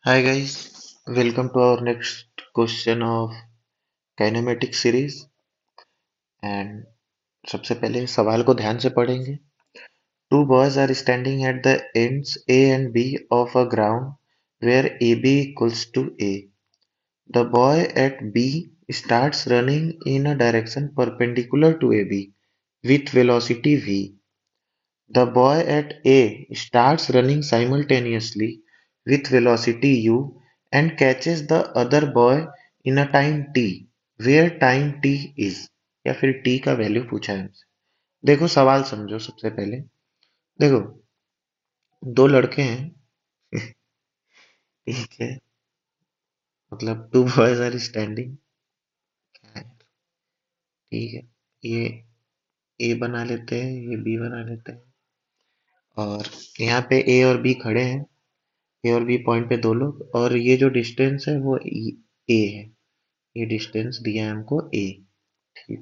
Hi guys, welcome to our next question of kinematic series and सबसे पहले सवाल को ध्यान से पढ़ेंगे। Two boys are standing at the ends A and B of a ground where A B equals to a. The boy at B starts running in a direction perpendicular to AB with velocity v. The boy at A starts running simultaneously with velocity u and catches the other boy in a time t, where time t is, या फिर t का value पूछा है हमसे। देखो सवाल समझो। सबसे पहले देखो, दो लड़के हैं। ठीक है, मतलब टू बॉयज आर स्टैंडिंग। ठीक है, ये ए बना लेते हैं, ये बी बना लेते हैं, और यहाँ पे ए और बी खड़े हैं। ए और बी पॉइंट पे दो लोग, और ये जो डिस्टेंस है वो ए है। ये डिस्टेंस दिया है हमको ए। ठीक।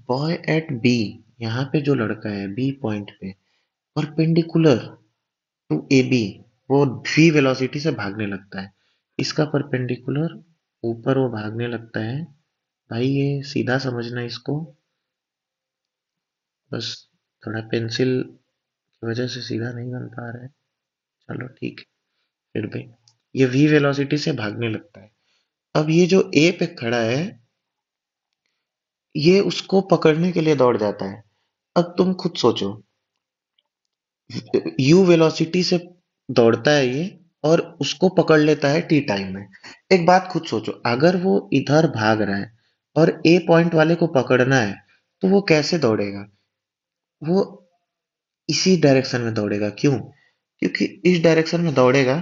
बॉय एट बी, यहाँ पे जो लड़का है बी पॉइंट पे परपेंडिकुलर टू ए बी, वो वी वेलोसिटी से भागने लगता है। इसका परपेंडिकुलर ऊपर वो भागने लगता है। भाई ये सीधा समझना इसको, बस थोड़ा पेंसिल की वजह से सीधा नहीं बन पा रहा है। चलो ठीक है, फिर भी ये वी वेलोसिटी से भागने लगता है। अब ये जो ए पे खड़ा है, ये उसको पकड़ने के लिए दौड़ जाता है। अब तुम खुद सोचो, यू वेलोसिटी से दौड़ता है ये, और उसको पकड़ लेता है टी टाइम में। एक बात खुद सोचो, अगर वो इधर भाग रहा है और ए पॉइंट वाले को पकड़ना है, तो वो कैसे दौड़ेगा? वो इसी डायरेक्शन में दौड़ेगा। क्यों? क्योंकि इस डायरेक्शन में दौड़ेगा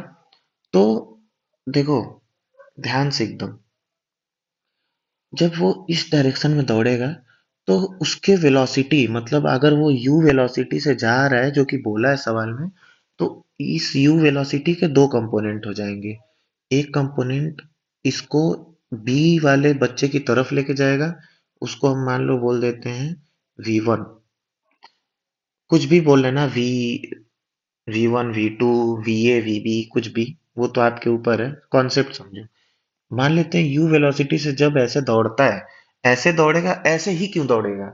तो देखो ध्यान से एकदम, जब वो इस डायरेक्शन में दौड़ेगा तो उसके वेलोसिटी, मतलब अगर वो u वेलोसिटी से जा रहा है जो कि बोला है सवाल में, तो इस u वेलोसिटी के दो कंपोनेंट हो जाएंगे। एक कंपोनेंट इसको b वाले बच्चे की तरफ लेके जाएगा, उसको हम मान लो बोल देते हैं v1। कुछ भी बोल लेना, v1 v2 va vb, कुछ भी, वो तो आपके ऊपर है, कॉन्सेप्ट समझो। मान लेते हैं u वेलोसिटी से जब ऐसे दौड़ता है, ऐसे दौड़ेगा। ऐसे ही क्यों दौड़ेगा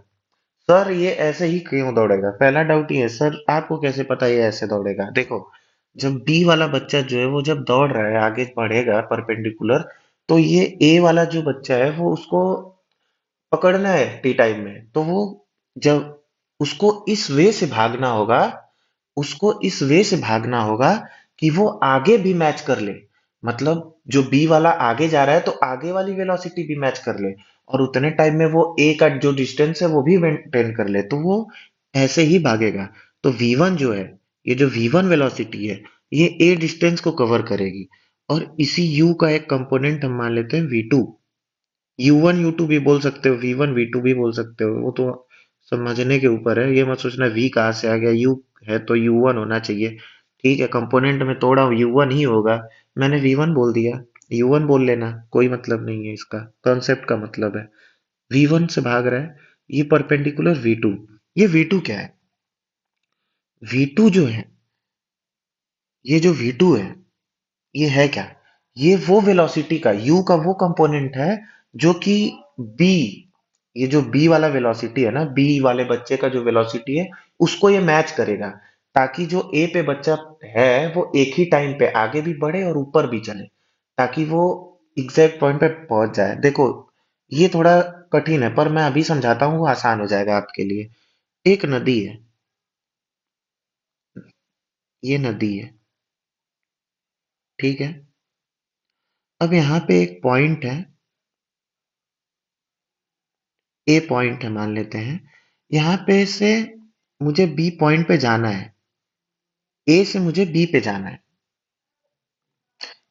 सर? ये ऐसे ही क्यों दौड़ेगा? पहला डाउट ये है सर, आपको कैसे पता ये ऐसे दौड़ेगा? देखो, जब बी वाला बच्चा जो है वो जब दौड़ रहा है, आगे बढ़ेगा परपेंडिकुलर, तो ये ए वाला जो बच्चा है वो उसको पकड़ना है टी टाइम में। तो वो जब उसको इस वे से भागना होगा, उसको इस वे से भागना होगा कि वो आगे भी मैच कर ले। मतलब जो बी वाला आगे जा रहा है तो आगे वाली वेलोसिटी भी मैच कर ले, और उतने टाइम में वो ए का जो डिस्टेंस है वो भी मेंटेन कर ले, तो वो ऐसे ही भागेगा। तो v1 जो है, ये जो v1 वेलोसिटी है, ये ए डिस्टेंस को कवर करेगी। और इसी u का एक कंपोनेंट हम मान लेते हैं v2। U1 U2 भी बोल सकते हो, V1 V2 भी बोल सकते हो, वो तो समझने के ऊपर है। ये मत सोचना V कहाँ से आ गया, U है तो U1 होना चाहिए। ठीक है, कंपोनेंट में तोड़ा U1 ही होगा, मैंने V1 बोल दिया। U1 बोल लेना, कोई मतलब नहीं है इसका, कॉन्सेप्ट का मतलब है। V1 से भाग रहा है, ये परपेंडिकुलर V2। ये V2 क्या है? V2 जो है, ये जो V2 है, ये है क्या? ये वो वेलोसिटी का, u का वो कंपोनेंट है जो कि b, ये जो b वाला वेलोसिटी है ना, b वाले बच्चे का जो वेलोसिटी है, उसको ये मैच करेगा, ताकि जो a पे बच्चा है वो एक ही टाइम पे आगे भी बढ़े और ऊपर भी चले, ताकि वो एग्जैक्ट पॉइंट पे पहुंच जाए। देखो, ये थोड़ा कठिन है, पर मैं अभी समझाता हूँ, वो आसान हो जाएगा आपके लिए। एक नदी है, ये नदी है, ठीक है। अब यहाँ पे एक पॉइंट है, ए पॉइंट है मान लेते हैं। यहाँ पे से मुझे बी पॉइंट पे जाना है, ए से मुझे बी पे जाना है,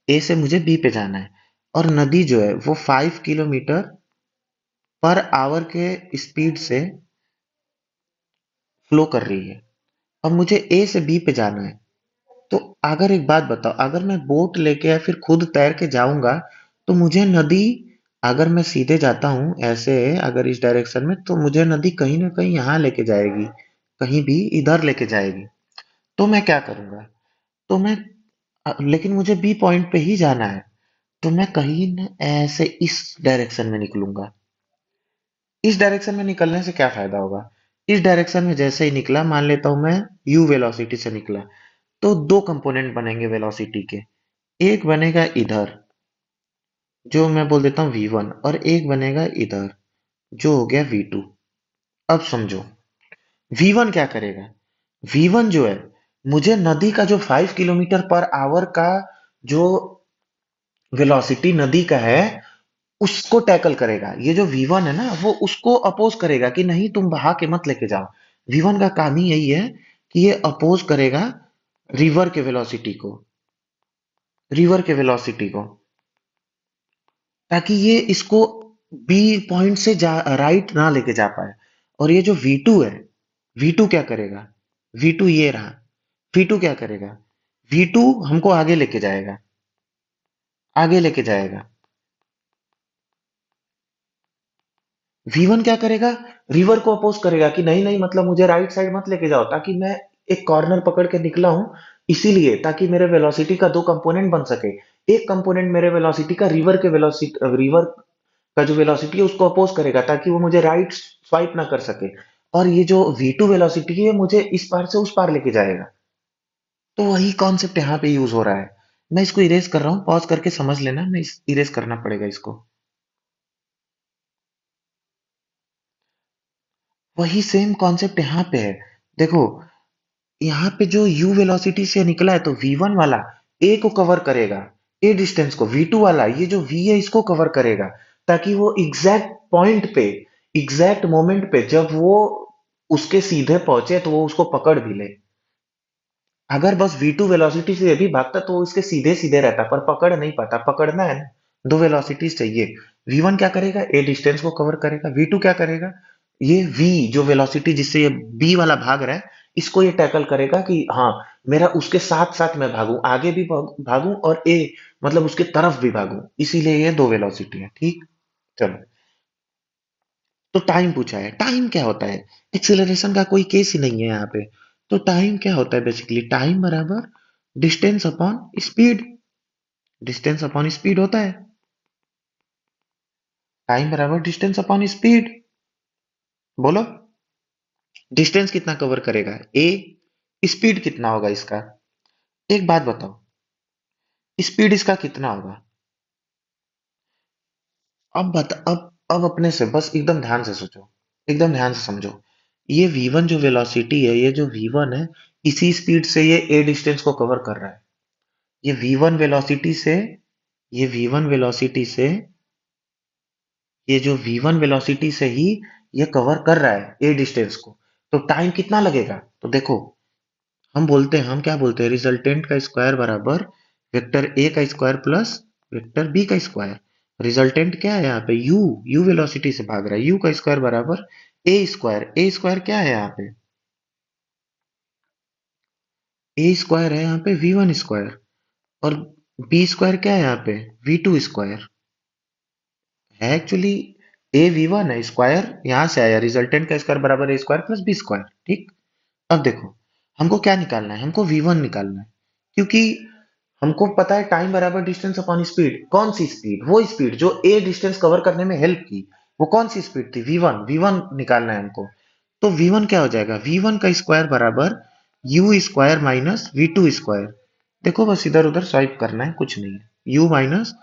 ए से मुझे बी पे जाना है। और नदी जो है वो 5 किलोमीटर पर आवर के स्पीड से फ्लो कर रही है। अब मुझे ए से बी पे जाना है। तो अगर एक बात बताओ, अगर मैं बोट लेके या फिर खुद तैर के जाऊंगा, तो मुझे नदी, अगर मैं सीधे जाता हूँ ऐसे, अगर इस डायरेक्शन में, तो मुझे नदी कहीं ना कहीं यहाँ लेके जाएगी, कहीं भी इधर लेके जाएगी। तो मैं क्या करूंगा? तो मैं लेकिन मुझे बी पॉइंट पे ही जाना है, तो मैं कहीं न ऐसे इस डायरेक्शन में निकलूंगा। इस डायरेक्शन में निकलने से क्या फायदा होगा? इस डायरेक्शन में जैसे ही निकला, मान लेता हूं मैं u वेलोसिटी से निकला, तो दो कंपोनेंट बनेंगे वेलोसिटी के। एक बनेगा इधर, जो मैं बोल देता हूँ v1, और एक बनेगा इधर, जो हो गया v2। अब समझो, v1 क्या करेगा? v1 जो है, मुझे नदी का जो 5 किलोमीटर पर आवर का जो वेलोसिटी नदी का है, उसको टैकल करेगा। ये जो V1 है ना, वो उसको अपोज करेगा कि नहीं, तुम बहा के मत लेके जाओ। V1 का काम ही यही है कि ये अपोज करेगा रिवर के वेलोसिटी को, रिवर के वेलोसिटी को, ताकि ये इसको बी पॉइंट से राइट ना लेके जा पाए। और ये जो V2 है, V2 क्या करेगा? V2 ये रहा, V2 क्या करेगा? V2 हमको आगे लेके जाएगा, आगे लेके जाएगा। V1 क्या करेगा? रिवर को अपोज करेगा कि नहीं नहीं, मतलब मुझे राइट साइड मत लेके जाओ, ताकि मैं एक कॉर्नर पकड़ के निकला हूं, इसीलिए ताकि मेरे वेलोसिटी का दो कंपोनेंट बन सके। एक कंपोनेंट मेरे वेलोसिटी का रिवर का जो वेलोसिटी है उसको अपोज करेगा, ताकि वो मुझे राइट स्वाइप ना कर सके। और ये जो V2 वेलोसिटी है, मुझे इस पार से उस पार लेके जाएगा। तो वही कॉन्सेप्ट यहाँ पे यूज हो रहा है। मैं इसको इरेज कर रहा हूँ, पॉज करके समझ लेना, मैं इरेज करना पड़ेगा इसको। वही सेम कॉन्सेप्ट यहाँ पे है। देखो, यहाँ पे जो u वेलोसिटी से निकला है, तो v1 वाला a को कवर करेगा, a डिस्टेंस को। v2 वाला ये जो v है, इसको कवर करेगा, ताकि वो एग्जैक्ट पॉइंट पे, एग्जैक्ट मोमेंट पे जब वो उसके सीधे पहुंचे, तो वो उसको पकड़ भी ले। अगर बस v2 वेलोसिटी से भी भागता, तो वो इसके सीधे सीधे रहता, पर पकड़ नहीं पाता। पकड़ना है ना, दो वेलोसिटीज चाहिए। v1 क्या करेगा? a डिस्टेंस को कवर करेगा। v2 क्या करेगा? ये v जो वेलोसिटी जिससे ये b वाला भाग रहा है, इसको ये टैकल करेगा कि हाँ, मेरा उसके साथ साथ मैं भागूं, आगे भी भागूं, और a मतलब उसके तरफ भी भागूं। इसीलिए ये दो वेलोसिटी है। ठीक, चलो। तो टाइम पूछा है, टाइम क्या होता है? एक्सीलरेशन का कोई केस ही नहीं है यहाँ पे। तो टाइम क्या होता है? बेसिकली टाइम बराबर distance upon speed. Distance upon speed होता है। टाइम बराबर डिस्टेंस अपॉन स्पीड। बोलो, डिस्टेंस कितना कवर करेगा ए, स्पीड कितना होगा इसका? एक बात बताओ, स्पीड इसका कितना होगा? अब बता, अब अपने से बस एकदम ध्यान से सोचो, एकदम ध्यान से समझो। ये v1 जो वेलोसिटी है, ये जो v1 है, इसी स्पीड से ये a डिस्टेंस को कवर कर रहा है। ये v1 वेलोसिटी से, ये v1 वेलोसिटी से, ये जो v1 वेलोसिटी से ही ये कवर कर रहा है a डिस्टेंस को। तो टाइम कितना लगेगा? तो देखो, हम क्या बोलते हैं, रिजल्टेंट का स्क्वायर बराबर वेक्टर ए का स्क्वायर प्लस वेक्टर बी का स्क्वायर। रिजल्टेंट क्या है यहाँ पे? यू वेलोसिटी से भाग रहा है, यू का स्क्वायर बराबर ए स्क्वायर। ए स्क्वायर क्या है यहाँ पे? ए स्क्वायर है यहाँ पे v1 स्क्वायर, और बी स्क्वायर क्या है यहाँ पे? v2 स्क्वायर है एक्चुअली। ए v1 है, स्क्वायर यहाँ से आया, रिजल्टेंट का स्क्वायर बराबर ए स्क्वायर प्लस बी स्क्वायर। ठीक, अब देखो, हमको क्या निकालना है? हमको v1 निकालना है, क्योंकि हमको पता है टाइम बराबर डिस्टेंस अपॉन स्पीड। कौन सी स्पीड? वो स्पीड जो ए डिस्टेंस कवर करने में हेल्प की। वो कौन सी स्पीड थी? v1। v1 निकालना है हमको। तो v1 क्या हो जाएगा? v1 का स्क्वायर बराबर u square minus v2 square. देखो, बस इधर उधर स्वाइप करना है, कुछ नहीं है। u minus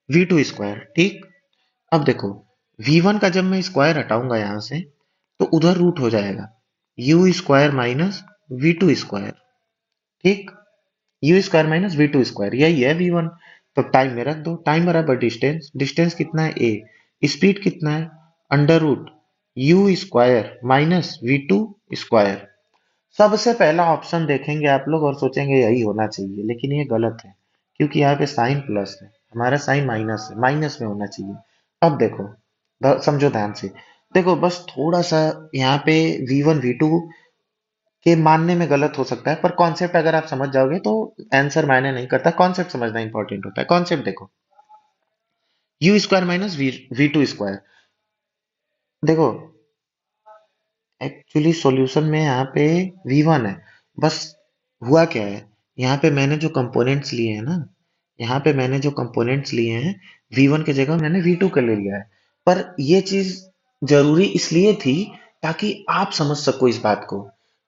v2 square. ठीक, अब देखो, v1 का जब मैं स्क्वायर हटाऊंगा यहां से, तो उधर रूट हो जाएगा, u square minus v2 square. ठीक, u square minus v two square, यही है v1। तो टाइम में रख दो, टाइम बराबर डिस्टेंस, डिस्टेंस कितना है a, स्पीड कितना है under root u square minus v two square. सबसे पहला ऑप्शन देखेंगे आप लोग और सोचेंगे यही होना चाहिए, लेकिन ये गलत है, क्योंकि यहाँ पे साइन प्लस है, हमारा साइन माइनस है, माइनस में होना चाहिए। अब देखो, समझो ध्यान से। देखो, बस थोड़ा सा यहाँ पे v1 v2 के मानने में गलत हो सकता है, पर कॉन्सेप्ट अगर आप समझ जाओगे तो आंसर मायने नहीं करता। कॉन्सेप्ट समझना इंपॉर्टेंट होता है। कॉन्सेप्ट देखो, u square minus v two square. देखो, एक्चुअली सॉल्यूशन में यहाँ पे v1 है, बस हुआ क्या है, यहाँ पे मैंने जो कंपोनेंट्स लिए हैं ना, यहाँ पे मैंने जो कंपोनेंट्स लिए हैं, V1 की जगह मैंने V2 के ले लिया है। पर ये चीज जरूरी इसलिए थी ताकि आप समझ सको इस बात को,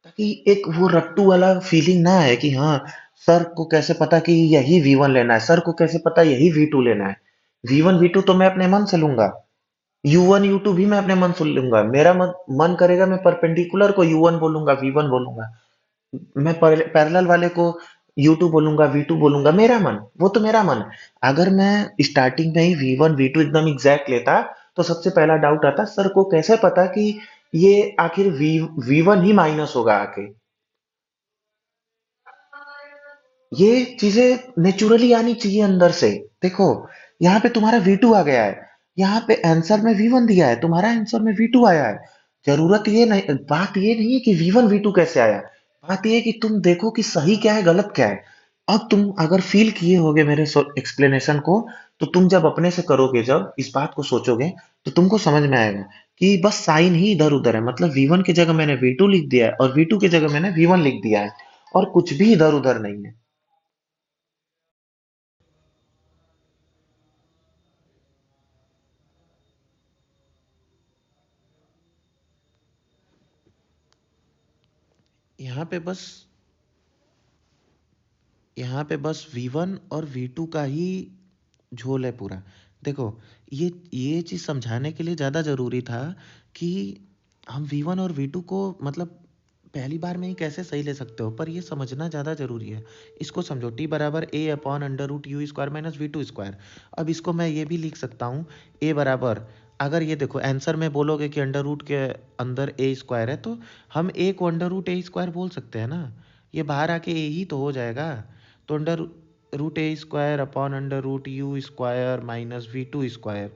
ताकि एक वो रट्टू वाला फीलिंग ना है कि हाँ, सर को कैसे पता कि यही V1 लेना है, सर को कैसे पता यही V2 लेना है। V1 V2 तो मैं अपने मन से लूंगा, U1 U2 भी मैं अपने मन से लूंगा। मेरा मन करेगा मैं परपेंडिकुलर को U1 बोलूंगा, V1 बोलूंगा, मैं पैरेलल वाले को U2 बोलूंगा, V2 बोलूंगा, मेरा मन, वो तो मेरा मन। अगर मैं स्टार्टिंग में ही V1 V2 एकदम एग्जैक्ट लेता तो सबसे पहला डाउट आता, सर को कैसे पता कि ये आखिर V1 ही माइनस होगा आके। ये चीजें नेचुरली आनी चाहिए अंदर से। देखो, यहाँ पे तुम्हारा V2 आ गया है, यहाँ पे आंसर में V1 दिया है, तुम्हारा आंसर में V2 आया है। जरूरत ये नहीं, बात ये नहीं है कि V1 V2 कैसे आया, बात ये है कि तुम देखो कि सही क्या है गलत क्या है। अब तुम अगर फील किए होगे मेरे एक्सप्लेनेशन को, तो तुम जब अपने से करोगे, जब इस बात को सोचोगे, तो तुमको समझ में आएगा कि बस साइन ही इधर उधर है। मतलब V1 की जगह मैंने V2 लिख दिया है और V2 की जगह मैंने V1 लिख दिया है, और कुछ भी इधर उधर नहीं है। यहाँ पे बस यहाँ पे बस V1 और V2 का ही झोल है पूरा। देखो, ये चीज़ समझाने के लिए ज़्यादा ज़रूरी था कि हम V1 और V2 को मतलब पहली बार में ही कैसे सही ले सकते हो, पर ये समझना ज़्यादा ज़रूरी है। इसको समझो, t बराबर a upon under root u square minus V2 square. अब इसको मैं ये भी लिख सकता हूँ, a बराबर, अगर ये देखो आंसर में बोलोगे कि अंडर रूट के अंदर a स्क्वायर है, तो हम a को अंडर रूट a स्क्वायर बोल सकते हैं ना। ये बाहर आके a ही तो हो जाएगा। तो under root a square upon under root u square minus V2 square.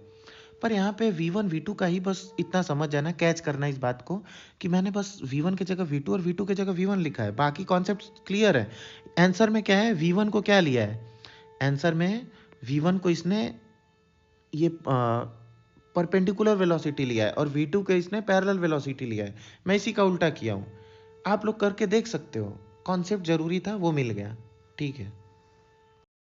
पर यहाँ पे V1 V2 का ही बस इतना समझ जाना, कैच करना इस बात को कि मैंने बस V1 की जगह V2 और V2 की जगह V1 लिखा है, बाकी कॉन्सेप्ट क्लियर है। आंसर में क्या है, V1 को क्या लिया है, आंसर में V1 को इसने ये परपेंडिकुलर वेलोसिटी लिया है और V2 के इसने पैरेलल वेलोसिटी लिया है। मैं इसी का उल्टा किया हूँ। आप लोग करके देख सकते हो, कॉन्सेप्ट जरूरी था, वो मिल गया। ठीक है।